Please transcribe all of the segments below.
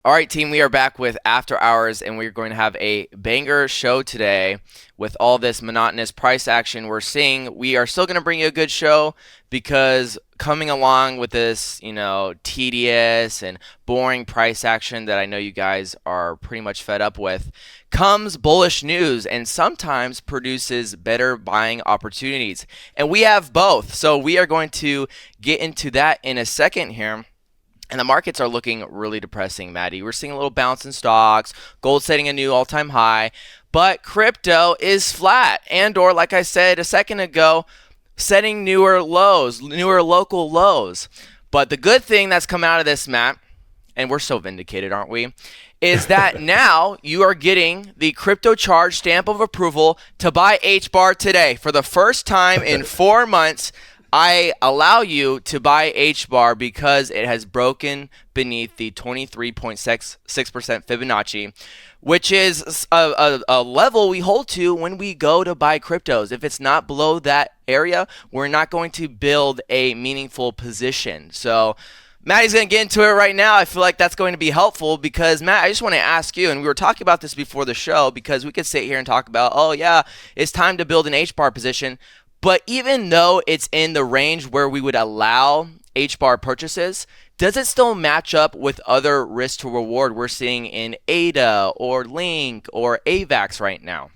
All right, team, we are back with After Hours, and we're going to have a banger show today with all this monotonous price action we're seeing. We are still going to bring you a good show because coming along with this, tedious and boring price action that I know you guys are pretty much fed up with, comes bullish news and sometimes produces better buying opportunities. And we have both. So we are going to get into that in a second here. And the markets are looking really depressing, Maddie. We're seeing a little bounce in stocks, gold setting a new all-time high, but crypto is flat or like I said a second ago, setting newer lows, newer local lows. But the good thing that's come out of this, Matt, and we're so vindicated, aren't we, is that now you are getting the crypto charge stamp of approval to buy HBAR today. For the first time in 4 months, I allow you to buy HBAR because it has broken beneath the 23.66% Fibonacci, which is a level we hold to when we go to buy cryptos. If it's not below that area, we're not going to build a meaningful position. So Maddie's going to get into it right now. I feel like that's going to be helpful because, Matt, I just want to ask you, and we were talking about this before the show because we could sit here and talk about, oh, yeah, it's time to build an HBAR position. But even though it's in the range where we would allow HBAR purchases, does it still match up with other risk to reward we're seeing in ADA or Link or AVAX right now?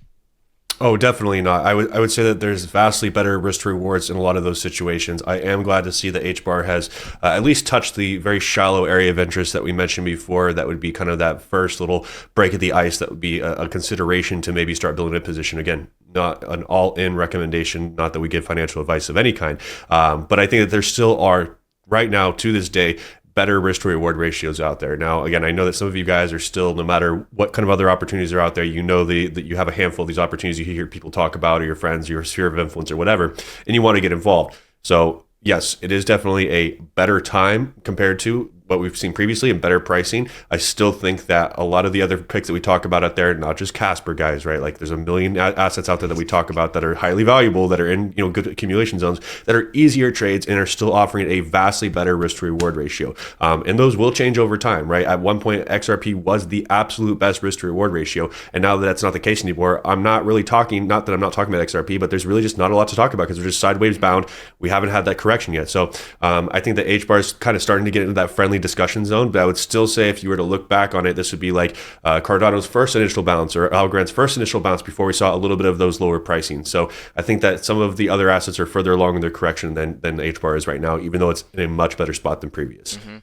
Oh, definitely not. I would say that there's vastly better risk to rewards in a lot of those situations. I am glad to see that HBAR has at least touched the very shallow area of interest that we mentioned before. That would be kind of that first little break of the ice that would be a consideration to maybe start building a position. Again, not an all-in recommendation, not that we give financial advice of any kind. But I think that there still are, right now, to this day, better risk to reward ratios out there. Now, again, I know that some of you guys are still, no matter what kind of other opportunities are out there, that you have a handful of these opportunities you hear people talk about, or your friends, your sphere of influence, or whatever, and you want to get involved. So yes, it is definitely a better time compared to what we've seen previously and better pricing. I still think that a lot of the other picks that we talk about out there, not just Casper guys, right? Like there's a million assets out there that we talk about that are highly valuable, that are in good accumulation zones, that are easier trades and are still offering a vastly better risk to reward ratio. And those will change over time, right? At one point, XRP was the absolute best risk to reward ratio, and now that that's not the case anymore, I'm not talking about XRP, but there's really just not a lot to talk about because we're just sideways bound. We haven't had that correction yet. So I think that HBAR is kind of starting to get into that friendly discussion zone, but I would still say if you were to look back on it, this would be like Cardano's first initial bounce or Algorand's first initial bounce before we saw a little bit of those lower pricing. So I think that some of the other assets are further along in their correction than HBAR is right now, even though it's in a much better spot than previous. Mm-hmm.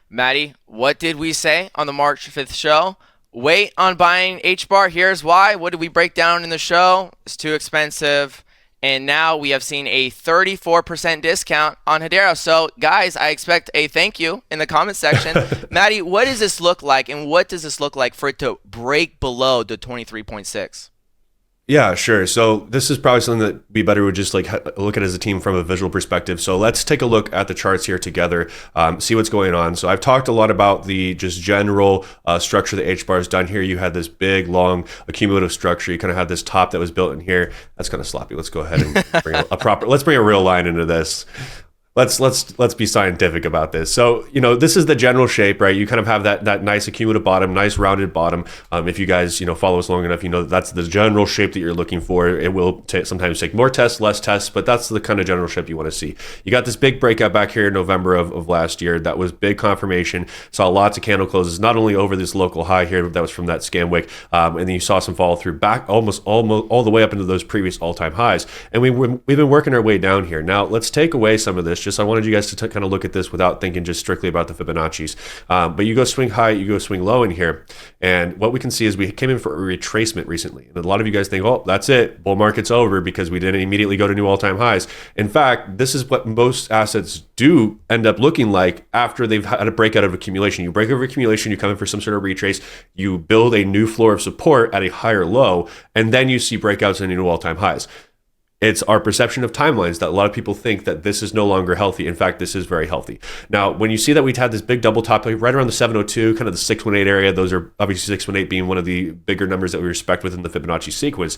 Maddie, what did we say on the March 5th show? Wait on buying HBAR. Here's why. What did we break down in the show? It's too expensive. And now we have seen a 34% discount on Hedera. So, guys, I expect a thank you in the comment section. Maddie, what does this look like, and what does this look like for it to break below the 23.6? Yeah, sure. So this is probably something that we better would just look at as a team from a visual perspective. So let's take a look at the charts here together, see what's going on. So I've talked a lot about the just general structure that HBAR has done here. You had this big, long accumulative structure. You kind of had this top that was built in here. That's kind of sloppy. Let's go ahead and bring let's bring a real line into this. Let's be scientific about this. So, this is the general shape, right? You kind of have that nice accumulative bottom, nice rounded bottom. If you guys, follow us long enough, that that's the general shape that you're looking for. It will sometimes take more tests, less tests, but that's the kind of general shape you want to see. You got this big breakout back here in November of last year. That was big confirmation. Saw lots of candle closes, not only over this local high here, that was from that scam wick, and then you saw some follow through back almost all the way up into those previous all-time highs. And we've been working our way down here. Now, let's take away some of this. I wanted you guys to kind of look at this without thinking just strictly about the Fibonacci's. But you go swing high, you go swing low in here. And what we can see is we came in for a retracement recently. And a lot of you guys think, oh, that's it. Bull market's over because we didn't immediately go to new all-time highs. In fact, this is what most assets do end up looking like after they've had a breakout of accumulation. You break over accumulation, you come in for some sort of retrace, you build a new floor of support at a higher low, and then you see breakouts and new all-time highs. It's our perception of timelines that a lot of people think that this is no longer healthy. In fact, this is very healthy. Now, when you see that we've had this big double top right around the 702, kind of the 618 area, those are obviously 618 being one of the bigger numbers that we respect within the Fibonacci sequence.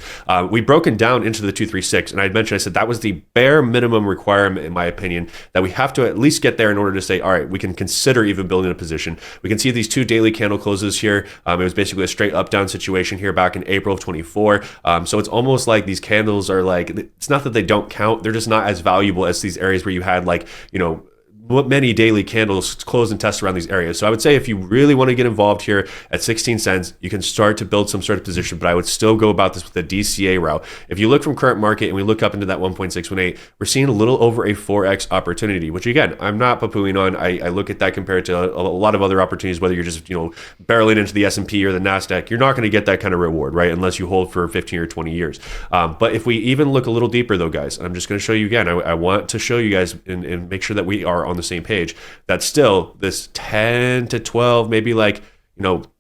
We've broken down into the 236, and I said that was the bare minimum requirement, in my opinion, that we have to at least get there in order to say, all right, we can consider even building a position. We can see these two daily candle closes here. It was basically a straight up-down situation here back in April of 24. So it's almost like these candles are like, it's not that they don't count, they're just not as valuable as these areas where you had like, many daily candles close and test around these areas. So I would say if you really want to get involved here at 16 cents, you can start to build some sort of position, but I would still go about this with the DCA route. If you look from current market and we look up into that 1.618, we're seeing a little over a 4x opportunity, which again, I'm not poo-pooing on. I look at that compared to a lot of other opportunities, whether you're just, barreling into the S&P or the NASDAQ, you're not going to get that kind of reward, right? Unless you hold for 15 or 20 years. But if we even look a little deeper though, guys, I'm just going to show you again. I want to show you guys and make sure that we are on the same page, that still this 10 to 12, maybe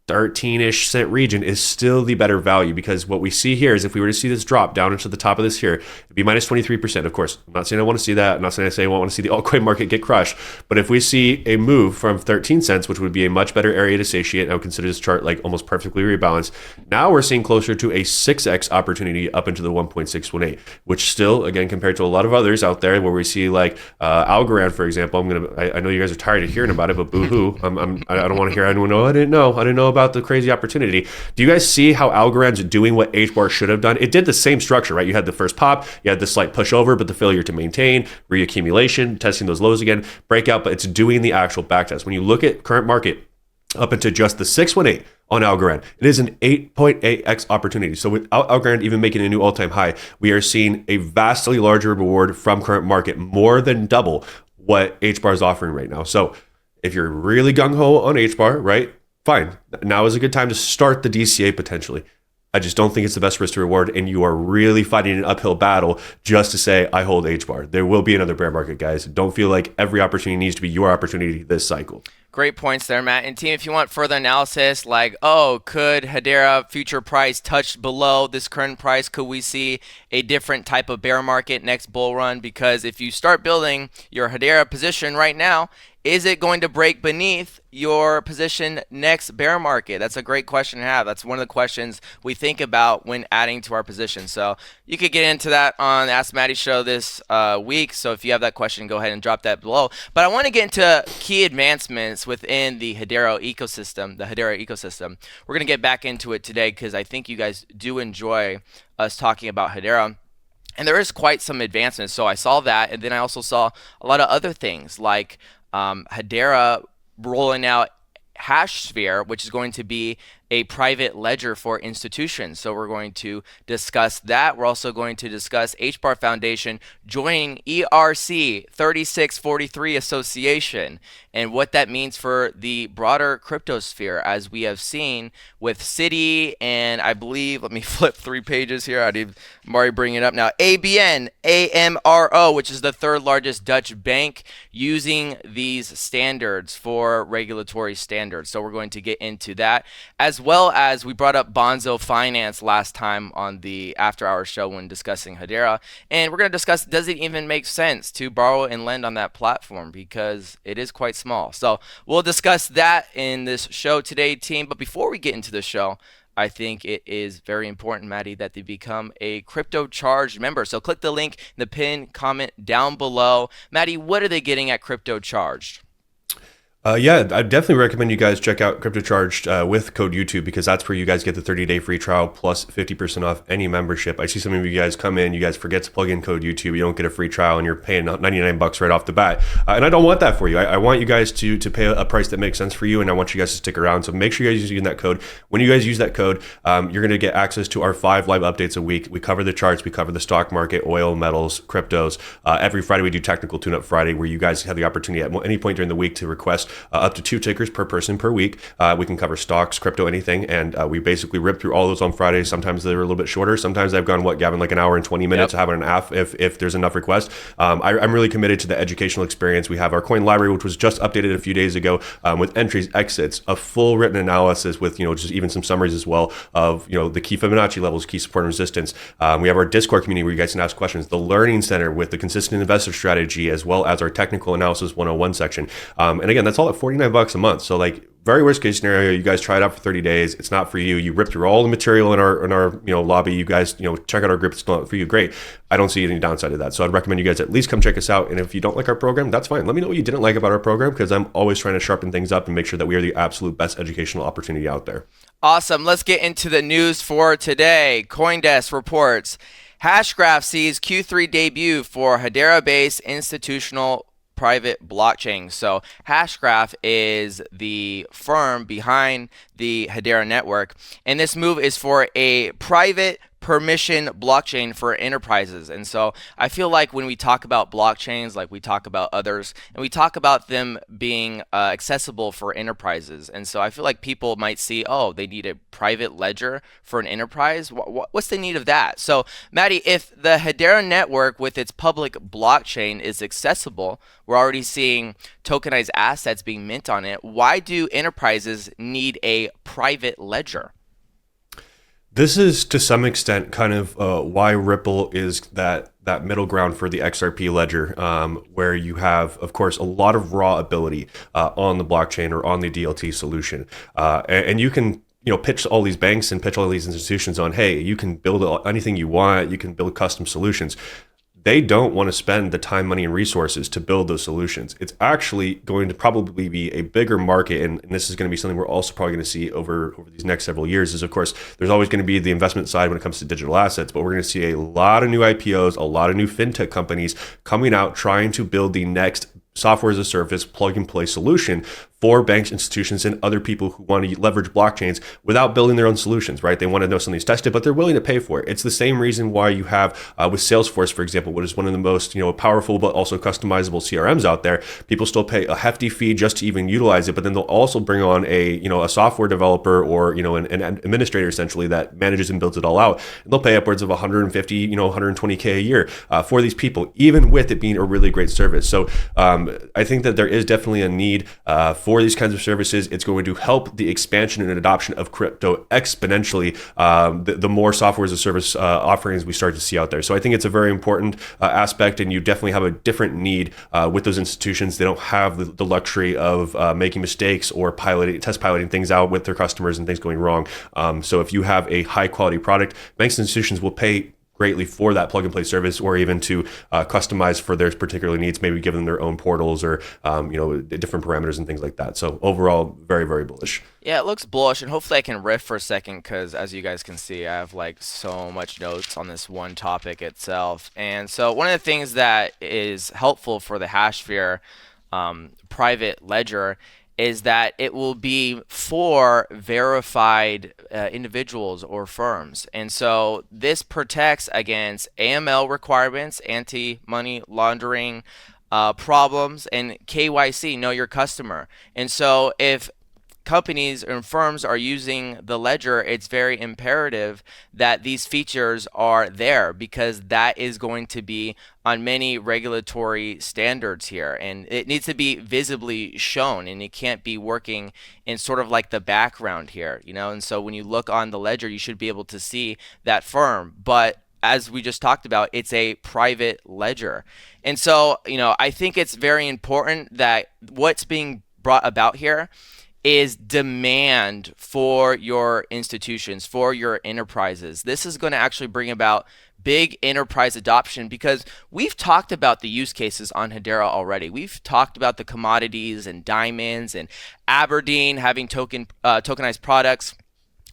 13-ish cent region is still the better value, because what we see here is if we were to see this drop down into the top of this here, it'd be minus 23%. Of course, I'm not saying I want to see that. I'm not saying I want to see the altcoin market get crushed. But if we see a move from 13 cents, which would be a much better area to satiate, I would consider this chart like almost perfectly rebalanced. Now we're seeing closer to a 6x opportunity up into the 1.618, which still, again, compared to a lot of others out there where we see like ALGO, for example, I know you guys are tired of hearing about it, but boo-hoo. I don't want to hear anyone know, I didn't know about the crazy opportunity. Do you guys see how Algorand's doing what HBAR should have done? It did the same structure, right? You had the first pop, you had the slight push over, but the failure to maintain, reaccumulation, testing those lows again, breakout, but it's doing the actual backtest. When you look at current market up into just the 618 on Algorand, it is an 8.8x opportunity. So without Algorand even making a new all-time high, we are seeing a vastly larger reward from current market, more than double what HBAR is offering right now. So if you're really gung-ho on HBAR, right? Fine. Now is a good time to start the DCA potentially. I just don't think it's the best risk to reward, and you are really fighting an uphill battle just to say, I hold HBAR. There will be another bear market, guys. Don't feel like every opportunity needs to be your opportunity this cycle. Great points there, Matt. And team, if you want further analysis, like, could Hedera future price touch below this current price? Could we see a different type of bear market next bull run? Because if you start building your Hedera position right now, is it going to break beneath your position next bear market? That's a great question to have. That's one of the questions we think about when adding to our position. So you could get into that on the Ask Matty show this week. So if you have that question, go ahead and drop that below. But I want to get into key advancements within the Hedera ecosystem. We're going to get back into it today because I think you guys do enjoy us talking about Hedera. And there is quite some advancements. So I saw that, and then I also saw a lot of other things like Hedera rolling out Hashsphere, which is going to be a private ledger for institutions. So we're going to discuss that. We're also going to discuss HBAR Foundation joining ERC3643 Association and what that means for the broader crypto sphere, as we have seen with Citi and I believe, let me flip 3 pages here. I'm already bringing it up now. ABN AMRO, which is the 3rd largest Dutch bank, using these standards for regulatory standards. So we're going to get into that, as well as we brought up Bonzo Finance last time on the After Hours show when discussing Hedera. And we're going to discuss, does it even make sense to borrow and lend on that platform, because it is quite small. So we'll discuss that in this show today, team. But before we get into the show, I think it is very important, Maddie, that they become a Crypto Charged member. So click the link in the pinned comment down below. Maddie, what are they getting at Crypto Charged? Yeah, I definitely recommend you guys check out Crypto Charged with code YouTube, because that's where you guys get the 30-day free trial plus 50% off any membership. I see some of you guys come in, you guys forget to plug in code YouTube, you don't get a free trial, and you're paying $99 right off the bat. And I don't want that for you. I want you guys to pay a price that makes sense for you, and I want you guys to stick around. So make sure you guys use that code. When you guys use that code, you're going to get access to our 5 live updates a week. We cover the charts, we cover the stock market, oil, metals, cryptos. Every Friday we do Technical Tune-Up Friday, where you guys have the opportunity at any point during the week to request up to 2 tickers per person per week. We can cover stocks, crypto, anything. And we basically rip through all those on Fridays. Sometimes they're a little bit shorter. Sometimes I've gone, Gavin, like an hour and 20 minutes. Yep. I have an half if there's enough requests. I'm really committed to the educational experience. We have our coin library, which was just updated a few days ago, with entries, exits, a full written analysis with, just even some summaries as well of, the key Fibonacci levels, key support and resistance. We have our Discord community where you guys can ask questions, the Learning Center with the consistent investor strategy, as well as our technical analysis 101 section. And again, that's all at $49 a month. So very worst case scenario, you guys try it out for 30 days. It's not for you. You rip through all the material in our lobby. You guys, check out our group. It's not for you. Great. I don't see any downside to that. So I'd recommend you guys at least come check us out. And if you don't like our program, that's fine. Let me know what you didn't like about our program, because I'm always trying to sharpen things up and make sure that we are the absolute best educational opportunity out there. Awesome. Let's get into the news for today. CoinDesk reports Hashgraph sees Q3 debut for Hedera-based institutional private blockchain. So Hashgraph is the firm behind the Hedera network, and this move is for a private permission blockchain for enterprises. And so I feel like when we talk about blockchains, like we talk about others, and we talk about them being accessible for enterprises. And so I feel like people might see, oh, they need a private ledger for an enterprise. What's the need of that? So Maddie, if the Hedera network with its public blockchain is accessible, we're already seeing tokenized assets being mint on it. Why do enterprises need a private ledger? This is to some extent kind of why Ripple is that middle ground for the XRP ledger, where you have, of course, a lot of raw ability on the blockchain or on the DLT solution, and you can pitch all these banks and pitch all these institutions on, hey, you can build anything you want, you can build custom solutions. They don't want to spend the time, money, and resources to build those solutions. It's actually going to probably be a bigger market, and this is going to be something we're also probably going to see over these next several years. Is, of course, there's always going to be the investment side when it comes to digital assets, but we're going to see a lot of new IPOs, a lot of new fintech companies coming out trying to build the next software as a service, plug and play solution for banks, institutions, and other people who want to leverage blockchains without building their own solutions, right? They want to know something's tested, but they're willing to pay for it. It's the same reason why you have with Salesforce, for example, which is one of the most powerful but also customizable CRMs out there. People still pay a hefty fee just to even utilize it, but then they'll also bring on a software developer or an administrator essentially that manages and builds it all out. And they'll pay upwards of 150, 120K a year for these people, even with it being a really great service. So I think that there is definitely a need for these kinds of services. It's going to help the expansion and adoption of crypto exponentially the more software as a service offerings we start to see out there. So I think it's a very important aspect, and you definitely have a different need with those institutions. They don't have the luxury of making mistakes or test piloting things out with their customers and things going wrong. So if you have a high quality product, banks and institutions will pay greatly for that plug and play service, or even to customize for their particular needs, maybe give them their own portals or different parameters and things like that. So overall, very, very bullish. Yeah, it looks bullish, and hopefully I can riff for a second, because as you guys can see, I have so much notes on this one topic itself. And so one of the things that is helpful for the Hashsphere private ledger is that it will be for verified individuals or firms. And so this protects against AML requirements, anti-money laundering problems, and KYC, know your customer. And so if companies and firms are using the ledger, it's very imperative that these features are there, because that is going to be on many regulatory standards here, and it needs to be visibly shown, and it can't be working in sort of like the background here, and so when you look on the ledger, you should be able to see that firm. But as we just talked about, it's a private ledger. And so I think it's very important that what's being brought about here is demand for your institutions, for your enterprises. This is going to actually bring about big enterprise adoption, because we've talked about the use cases on Hedera already. We've talked about the commodities and diamonds and Aberdeen having tokenized products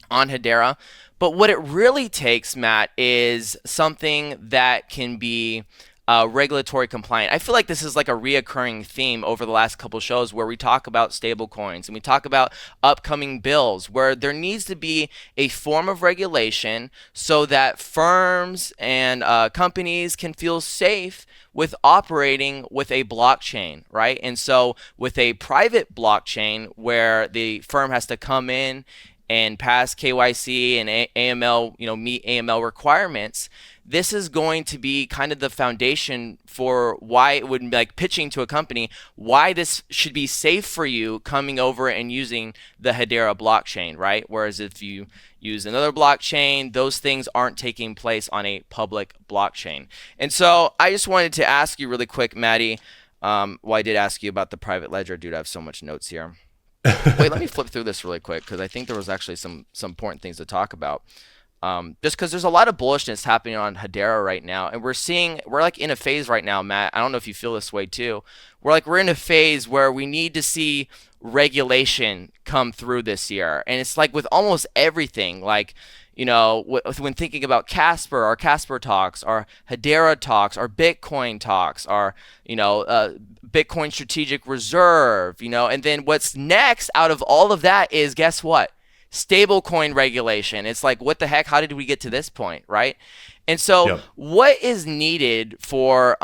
on Hedera. But what it really takes, Matt, is something that can be regulatory compliant. I feel like this is like a reoccurring theme over the last couple shows where we talk about stable coins and we talk about upcoming bills where there needs to be a form of regulation so that firms and companies can feel safe with operating with a blockchain, right? And so with a private blockchain where the firm has to come in and pass KYC and AML, meet AML requirements, this is going to be kind of the foundation for why it would be like pitching to a company why this should be safe for you coming over and using the Hedera blockchain, right? Whereas if you use another blockchain, those things aren't taking place on a public blockchain. And so I just wanted to ask you really quick, Maddie. Well, I did ask you about the private ledger, dude. I have so much notes here. Wait, let me flip through this really quick because I think there was actually some important things to talk about. Just because there's a lot of bullishness happening on Hedera right now, and we're like in a phase right now, Matt. I don't know if you feel this way too. We're in a phase where we need to see regulation come through this year, and it's like with almost everything. Like, when thinking about Casper, our Casper talks, our Hedera talks, our Bitcoin talks, our Bitcoin strategic reserve, and then what's next out of all of that is, guess what? Stablecoin regulation. It's like, what the heck? How did we get to this point, right? And so, Yep. what is needed for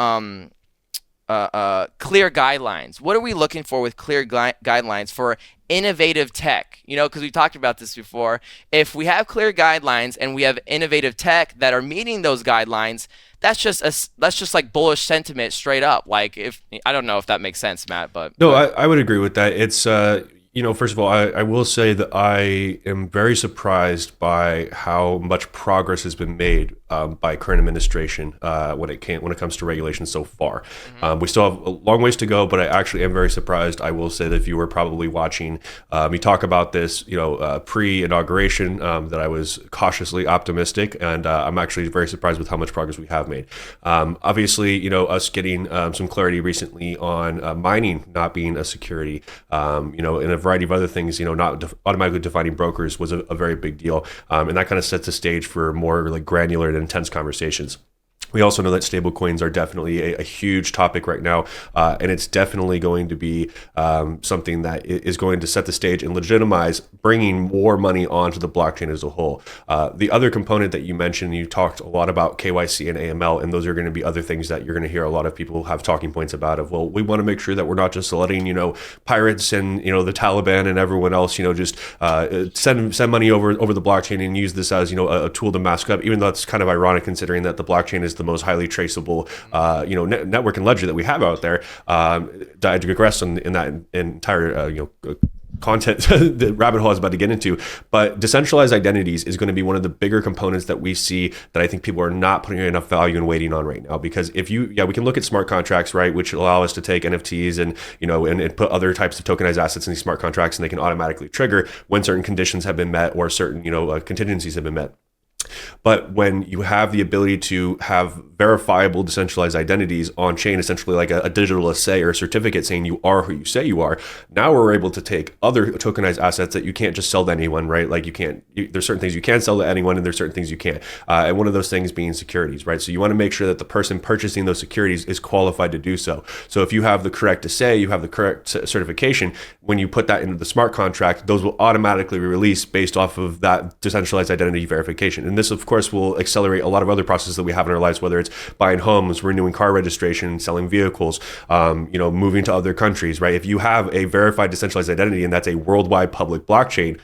clear guidelines? What are we looking for with clear guidelines for innovative tech? Because we talked about this before. If we have clear guidelines and we have innovative tech that are meeting those guidelines, that's just like bullish sentiment straight up. Like, if I don't know if that makes sense, Matt, but No, I would agree with that. It's first of all, I will say that I am very surprised by how much progress has been made by current administration when it comes to regulation so far. We still have a long ways to go, but I actually am very surprised. I will say that if you were probably watching me talk about this, pre-inauguration, that I was cautiously optimistic, and I'm actually very surprised with how much progress we have made. Obviously, us getting some clarity recently on mining not being a security, and a variety of other things, not automatically defining brokers was a very big deal, and that kind of sets the stage for more like granular and intense conversations. We also know that stablecoins are definitely a huge topic right now, and it's definitely going to be something that is going to set the stage and legitimize bringing more money onto the blockchain as a whole. The other component that you mentioned, you talked a lot about KYC and AML, and those are going to be other things that you're going to hear a lot of people have talking points about. Well, we want to make sure that we're not just letting pirates and the Taliban and everyone else just send money over the blockchain and use this as a tool to mask up. Even though it's kind of ironic considering that the blockchain is the most highly traceable, network and ledger that we have out there. I digress in that entire, content the rabbit hole I was about to get into. But decentralized identities is going to be one of the bigger components that we see that I think people are not putting enough value and waiting on right now. Because we can look at smart contracts, right, which allow us to take NFTs and and put other types of tokenized assets in these smart contracts, and they can automatically trigger when certain conditions have been met or certain contingencies have been met. But when you have the ability to have verifiable decentralized identities on chain, essentially like a digital assay or a certificate saying you are who you say you are, now we're able to take other tokenized assets that you can't just sell to anyone, right? Like there's certain things you can sell to anyone and there's certain things you can't. And one of those things being securities, right? So you want to make sure that the person purchasing those securities is qualified to do so. So if you have the correct assay, you have the correct certification, when you put that into the smart contract, those will automatically be released based off of that decentralized identity verification. And this, of course, will accelerate a lot of other processes that we have in our lives, whether it's buying homes, renewing car registration, selling vehicles, moving to other countries, right? If you have a verified decentralized identity and that's a worldwide public blockchain,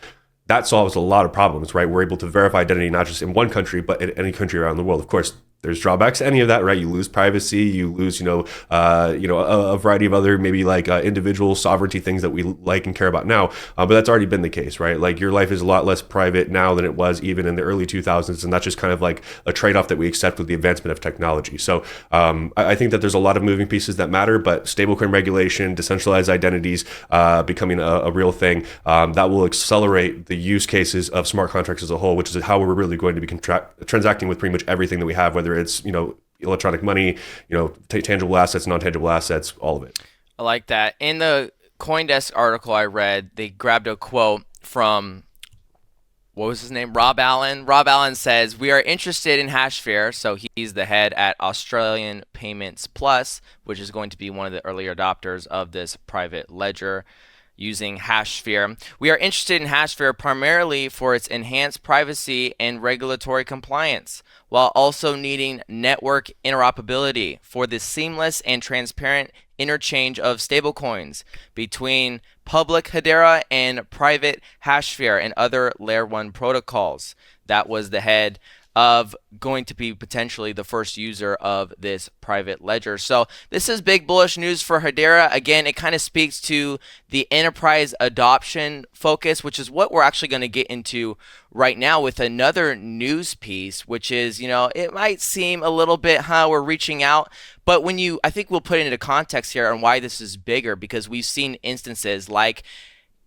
that solves a lot of problems, right? We're able to verify identity not just in one country, but in any country around the world. Of course, there's drawbacks to any of that, right? You lose privacy, you lose, a variety of other maybe like individual sovereignty things that we like and care about now. But that's already been the case, right? Like your life is a lot less private now than it was even in the early 2000s, and that's just kind of like a trade-off that we accept with the advancement of technology. So I think that there's a lot of moving pieces that matter, but stablecoin regulation, decentralized identities becoming a real thing, that will accelerate the use cases of smart contracts as a whole, which is how we're really going to be transacting with pretty much everything that we have, whether it's electronic money, tangible assets, non-tangible assets, all of it. I like that. In the CoinDesk article I read, they grabbed a quote from what was his name? Rob Allen. Rob Allen says, we are interested in Hashgraph. So he's the head at Australian Payments Plus, which is going to be one of the early adopters of this private ledger using Hashsphere. We are interested in Hashsphere primarily for its enhanced privacy and regulatory compliance, while also needing network interoperability for the seamless and transparent interchange of stablecoins between public Hedera and private Hashsphere and other Layer 1 protocols. That was the head of going to be potentially the first user of this private ledger. So this is big bullish news for Hedera. Again, it kind of speaks to the enterprise adoption focus, which is what we're actually going to get into right now with another news piece, which is, it might seem a little bit, we're reaching out. But I think we'll put it into context here on why this is bigger, because we've seen instances like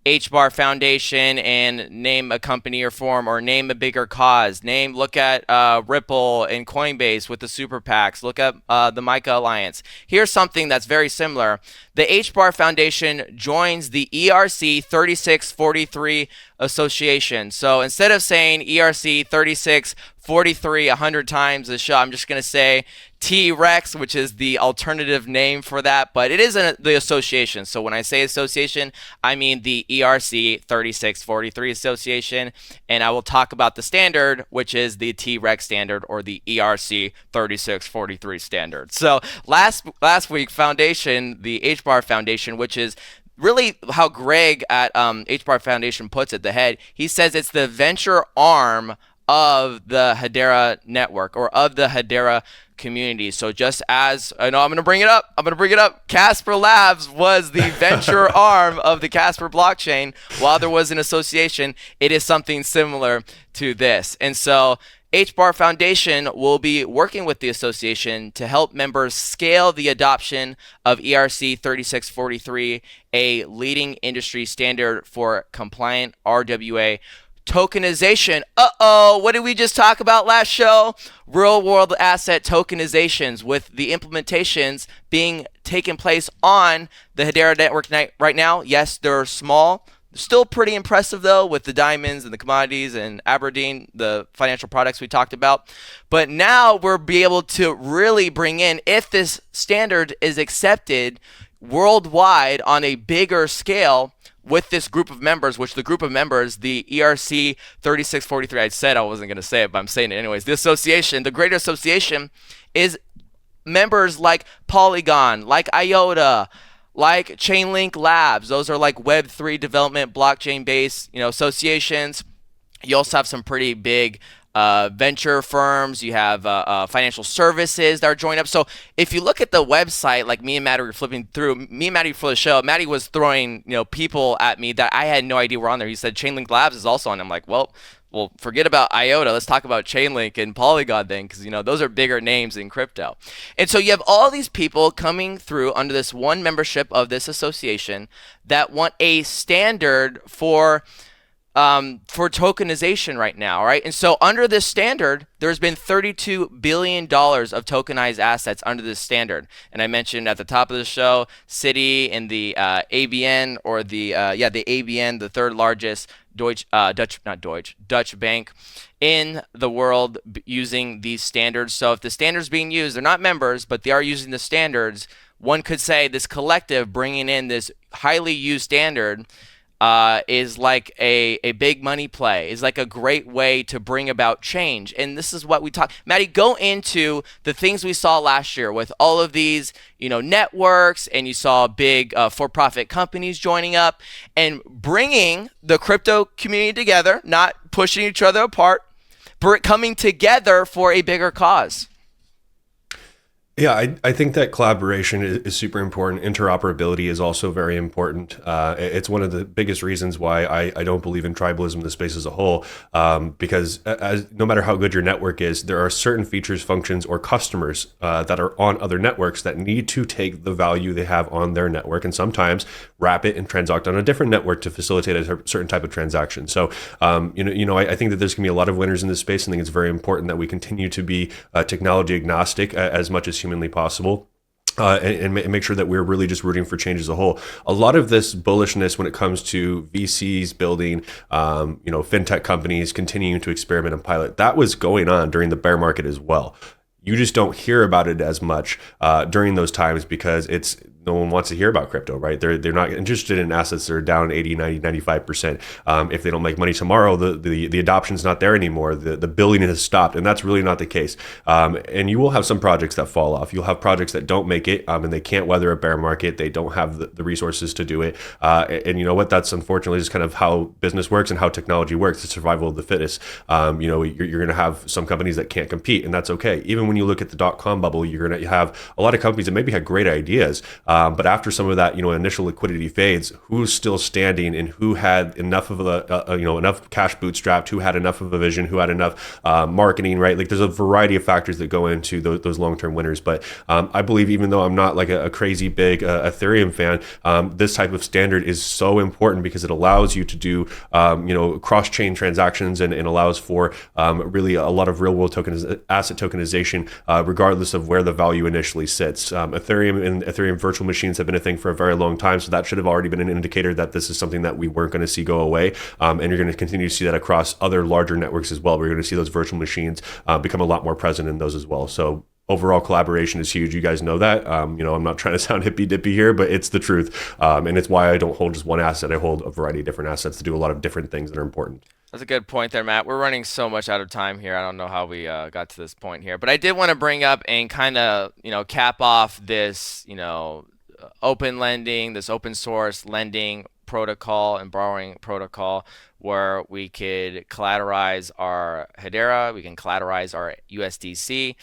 HBAR Foundation and name a company or firm, or name a bigger cause. Look at Ripple and Coinbase with the super PACs. Look at the MICA Alliance. Here's something that's very similar. The HBAR Foundation joins the ERC3643 Association. So instead of saying ERC3643 100 times this show, I'm just going to say T-Rex, which is the alternative name for that, but it isn't the association. So when I say association, I mean the ERC3643 Association, and I will talk about the standard, which is the T-Rex standard or the ERC3643 standard. So last week, Foundation, the HBAR Foundation, which is really how Greg at HBAR Foundation puts it, the head, he says it's the venture arm of the Hedera network, or of the Hedera community. So just as I know, I'm going to bring it up. Casper Labs was the venture arm of the Casper blockchain. While there was an association, it is something similar to this. And so HBAR Foundation will be working with the association to help members scale the adoption of ERC3643, a leading industry standard for compliant RWA tokenization. What did we just talk about last show? Real world asset tokenizations, with the implementations being taken place on the Hedera network right now. Yes, they're small. Still pretty impressive though, with the diamonds and the commodities and Aberdeen, the financial products we talked about. But now we'll be able to really bring in, if this standard is accepted worldwide on a bigger scale, with this group of members, which the group of members, the ERC 3643, I said I wasn't going to say it, but I'm saying it anyways. The association, the greater association, is members like Polygon, like IOTA, like Chainlink Labs. Those are like Web3 development, blockchain-based, associations. You also have some pretty big venture firms. You have financial services that are joined up. So if you look at the website, like me and Maddie were flipping through, for the show, Maddie was throwing people at me that I had no idea were on there. He said Chainlink Labs is also on. I'm like, well, forget about IOTA. Let's talk about Chainlink and Polygon then, because those are bigger names in crypto. And so you have all these people coming through under this one membership of this association that want a standard for tokenization right now, right? And so under this standard, there's been $32 billion of tokenized assets under this standard. And I mentioned at the top of the show, Citi and the ABN, or the ABN, the third largest Dutch bank in the world, using these standards. So if the standards being used, they're not members, but they are using the standards, one could say this collective bringing in this highly used standard is like a big money play, is like a great way to bring about change. And this is what we talk. Maddie, go into the things we saw last year with all of these, networks, and you saw big for-profit companies joining up and bringing the crypto community together, not pushing each other apart, but coming together for a bigger cause. Yeah, I think that collaboration is super important. Interoperability is also very important. It's one of the biggest reasons why I don't believe in tribalism in the space as a whole, because no matter how good your network is, there are certain features, functions, or customers that are on other networks that need to take the value they have on their network and sometimes wrap it and transact on a different network to facilitate a certain type of transaction. So, I think that there's going to be a lot of winners in this space. I think it's very important that we continue to be technology agnostic as much as humanly possible. and make sure that we're really just rooting for change as a whole. A lot of this bullishness when it comes to VCs building, fintech companies continuing to experiment and pilot, that was going on during the bear market as well. You just don't hear about it as much during those times because no one wants to hear about crypto, right? They're not interested in assets that are down 80, 90, 95%. If they don't make money tomorrow, the adoption's not there anymore. The building has stopped, and that's really not the case. And you will have some projects that fall off. You'll have projects that don't make it, and they can't weather a bear market. They don't have the resources to do it. And you know what? That's unfortunately just kind of how business works and how technology works. The survival of the fittest. You're going to have some companies that can't compete, and that's okay. Even when you look at the dot-com bubble, you're going to have a lot of companies that maybe had great ideas, but after some of that, initial liquidity fades, who's still standing and who had enough of enough cash bootstrapped, who had enough of a vision, who had enough marketing, right? Like there's a variety of factors that go into those long-term winners. But I believe, even though I'm not like a crazy big Ethereum fan, this type of standard is so important because it allows you to do, cross-chain transactions and allows for really a lot of real-world asset tokenization, regardless of where the value initially sits. Ethereum and Ethereum virtual machines have been a thing for a very long time, so that should have already been an indicator that this is something that we weren't going to see go away, and you're going to continue to see that across other larger networks as well. We're going to see those virtual machines become a lot more present in those as well. So overall collaboration is huge. You guys know that. I'm not trying to sound hippy dippy here, but it's the truth, and it's why I don't hold just one asset. I hold a variety of different assets to do a lot of different things that are important. That's a good point there, Matt. We're running so much out of time here. I don't know how we got to this point here, but I did want to bring up and kind of, cap off this, open lending, this open source lending protocol and borrowing protocol where we could collateralize our Hedera, we can collateralize our USDC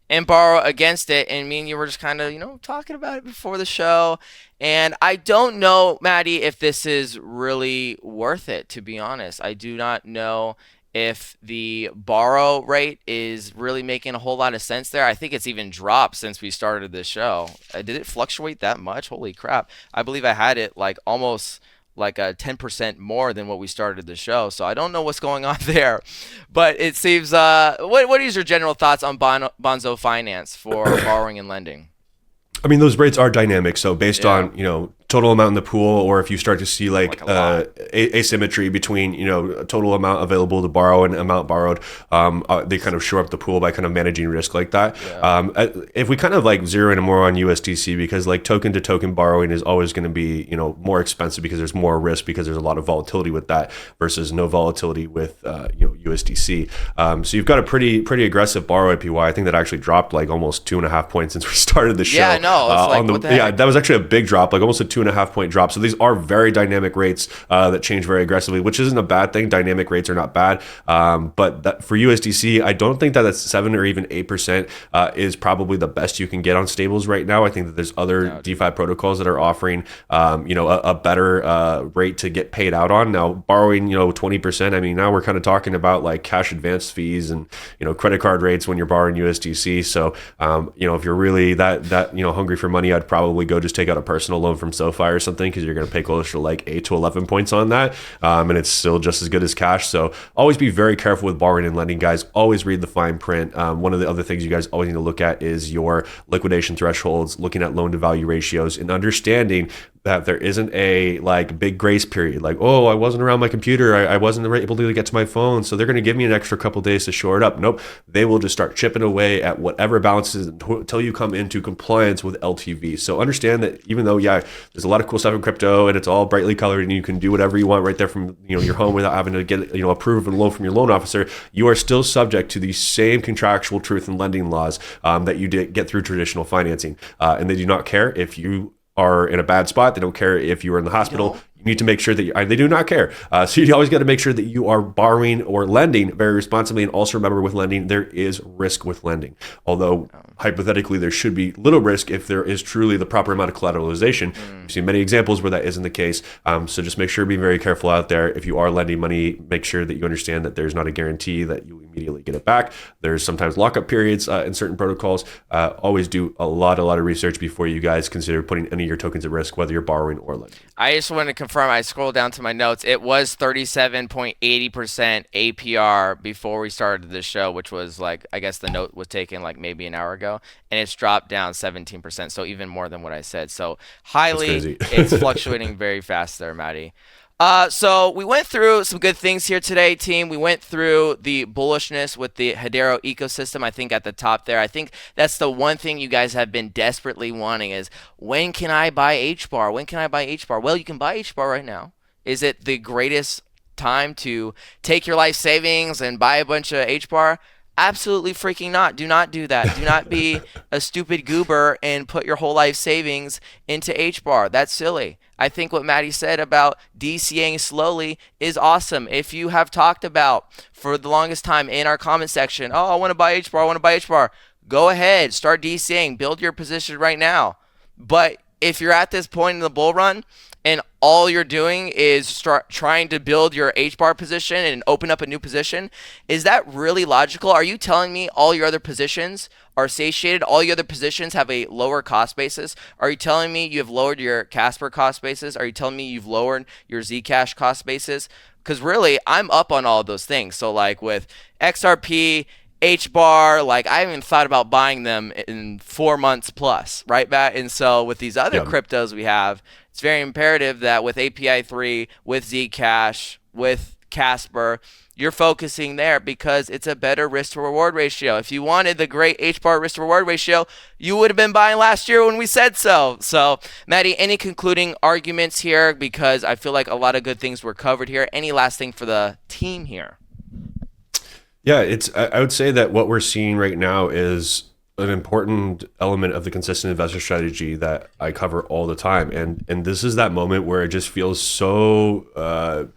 and borrow against it. And me and you were just kind of, talking about it before the show. And I don't know, Maddie, if this is really worth it, to be honest. I do not know if the borrow rate is really making a whole lot of sense there. I think it's even dropped since we started this show. Did it fluctuate that much? Holy crap. I believe I had it like almost like a 10% more than what we started the show. So I don't know what's going on there, but it seems, what is your general thoughts on Bonzo Finance for borrowing and lending? I mean, those rates are dynamic. So based on, total amount in the pool, or if you start to see like asymmetry between, total amount available to borrow and amount borrowed, they kind of shore up the pool by kind of managing risk like that. Yeah. If we kind of like zero in more on USDC, because like token to token borrowing is always going to be, more expensive because there's more risk, because there's a lot of volatility with that versus no volatility with, USDC. So you've got a pretty aggressive borrow APY. I think that actually dropped like almost 2.5 points since we started the show. Yeah, no, what the heck? That was actually a big drop, like almost a 2.5 point drop. So these are very dynamic rates that change very aggressively, which isn't a bad thing. Dynamic rates are not bad. But for USDC, I don't think that that's 7 or even 8% is probably the best you can get on stables right now. I think that there's other DeFi protocols that are offering, a better rate to get paid out on. Now, borrowing, 20%, I mean, now we're kind of talking about like cash advance fees and, credit card rates when you're borrowing USDC. So, if you're really that hungry for money, I'd probably go just take out a personal loan from SoFi or something, because you're going to pay closer to like 8 to 11 points on that, and it's still just as good as cash. So always be very careful with borrowing and lending, guys. Always read the fine print. One of the other things you guys always need to look at is your liquidation thresholds, looking at loan to value ratios, and understanding that there isn't a like big grace period, like, oh, I wasn't around my computer, I wasn't able to get to my phone, so they're going to give me an extra couple days to shore it up. Nope, they will just start chipping away at whatever balances until you come into compliance with LTV. So understand that even though, there's a lot of cool stuff in crypto and it's all brightly colored and you can do whatever you want right there from your home without having to get approved of a loan from your loan officer, you are still subject to the same contractual truth and lending laws that you did get through traditional financing, and they do not care if you are in a bad spot. They don't care if you are in the hospital. You need to make sure that they do not care. So you always got to make sure that you are borrowing or lending very responsibly. And also remember, with lending, there is risk with lending. Although hypothetically, there should be little risk if there is truly the proper amount of collateralization. We've seen many examples where that isn't the case. So just make sure to be very careful out there. If you are lending money, make sure that you understand that there's not a guarantee that you immediately get it back. There's sometimes lockup periods in certain protocols. Always do a lot of research before you guys consider putting any of your tokens at risk, whether you're borrowing or lending. I just want to confirm, I scrolled down to my notes. It was 37.80% APR before we started the show, which was like, I guess the note was taken like maybe an hour ago, and it's dropped down 17%. So even more than what I said. So highly, it's fluctuating very fast there, Maddie. So we went through some good things here today, team. We went through the bullishness with the Hedera ecosystem. I think at the top there, I think that's the one thing you guys have been desperately wanting is, when can I buy HBAR? When can I buy HBAR? Well, you can buy HBAR right now. Is it the greatest time to take your life savings and buy a bunch of HBAR? Absolutely freaking not. Do not do that. Do not be a stupid goober and put your whole life savings into HBAR. That's silly. I think what Maddie said about DCAing slowly is awesome. If you have talked about for the longest time in our comment section, oh, I want to buy HBAR, I want to buy HBAR, go ahead, start DCAing, build your position right now. But if you're at this point in the bull run and all you're doing is start trying to build your HBAR position and open up a new position, is that really logical? Are you telling me all your other positions are satiated? All your other positions have a lower cost basis? Are you telling me you have lowered your Casper cost basis? Are you telling me you've lowered your Zcash cost basis? Because really, I'm up on all of those things. So like with XRP, HBAR, like I haven't thought about buying them in 4 months plus, right, Matt? And so with these other cryptos we have, it's very imperative that with API 3, with Zcash, with Casper, you're focusing there because it's a better risk to reward ratio. If you wanted the great HBAR risk to reward ratio, you would have been buying last year when we said so. So, Maddie, any concluding arguments here? Because I feel like a lot of good things were covered here. Any last thing for the team here? Yeah, I would say that what we're seeing right now is an important element of the consistent investor strategy that I cover all the time. And this is that moment where it just feels so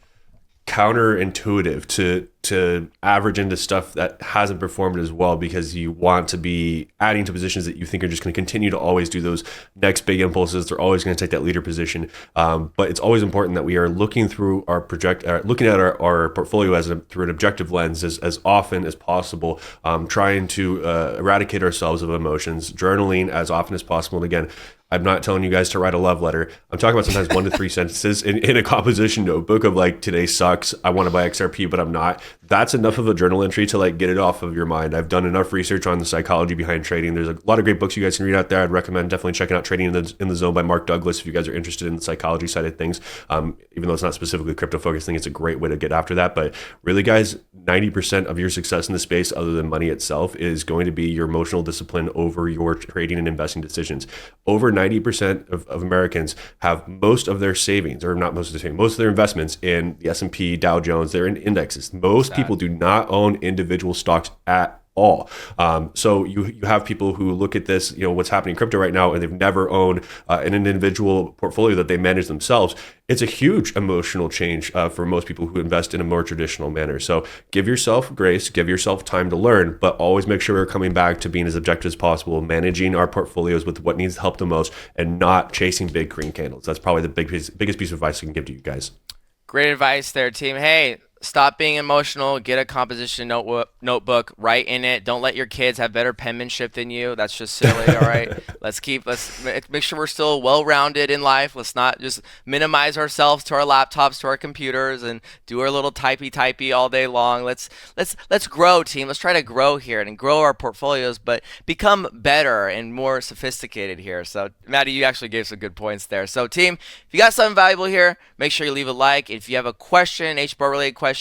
counterintuitive to average into stuff that hasn't performed as well, because you want to be adding to positions that you think are just going to continue to always do those next big impulses. They're always going to take that leader position. But it's always important that we are looking through looking at our portfolio through an objective lens as often as possible, trying to eradicate ourselves of emotions, journaling as often as possible. And again, I'm not telling you guys to write a love letter. I'm talking about sometimes 1 to 3 sentences in a composition notebook of like, today sucks, I want to buy XRP, but I'm not. That's enough of a journal entry to like get it off of your mind. I've done enough research on the psychology behind trading. There's a lot of great books you guys can read out there. I'd recommend definitely checking out Trading in the Zone by Mark Douglas if you guys are interested in the psychology side of things. Even though it's not specifically crypto focused, I think it's a great way to get after that. But really, guys, 90% of your success in the space, other than money itself, is going to be your emotional discipline over your trading and investing decisions. Over 90% of Americans have most of their savings, or not most of their savings, most of their investments in the S&P, Dow Jones. They're in indexes. Most people do not own individual stocks at all. So you have people who look at this, what's happening in crypto right now, and they've never owned an individual portfolio that they manage themselves. It's a huge emotional change for most people who invest in a more traditional manner. So give yourself grace, give yourself time to learn, but always make sure we're coming back to being as objective as possible, managing our portfolios with what needs help the most, and not chasing big green candles. That's probably the biggest piece of advice I can give to you guys. Great advice there, team. Hey, stop being emotional. Get a composition notebook. Write in it. Don't let your kids have better penmanship than you. That's just silly. All right. Let's make sure we're still well-rounded in life. Let's not just minimize ourselves to our laptops, to our computers, and do our little typey all day long. Let's grow, team. Let's try to grow here and grow our portfolios, but become better and more sophisticated here. So, Maddie, you actually gave some good points there. So, team, if you got something valuable here, make sure you leave a like. If you have a question, HBAR related question,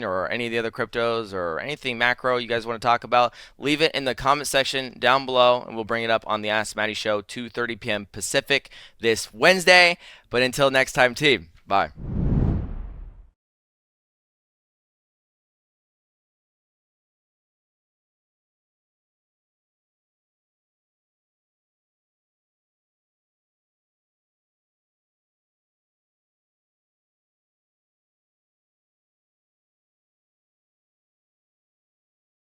or any of the other cryptos or anything macro you guys want to talk about, leave it in the comment section down below, and we'll bring it up on the Ask Maddie Show, 2:30 p.m. Pacific this Wednesday. But until next time, team, bye.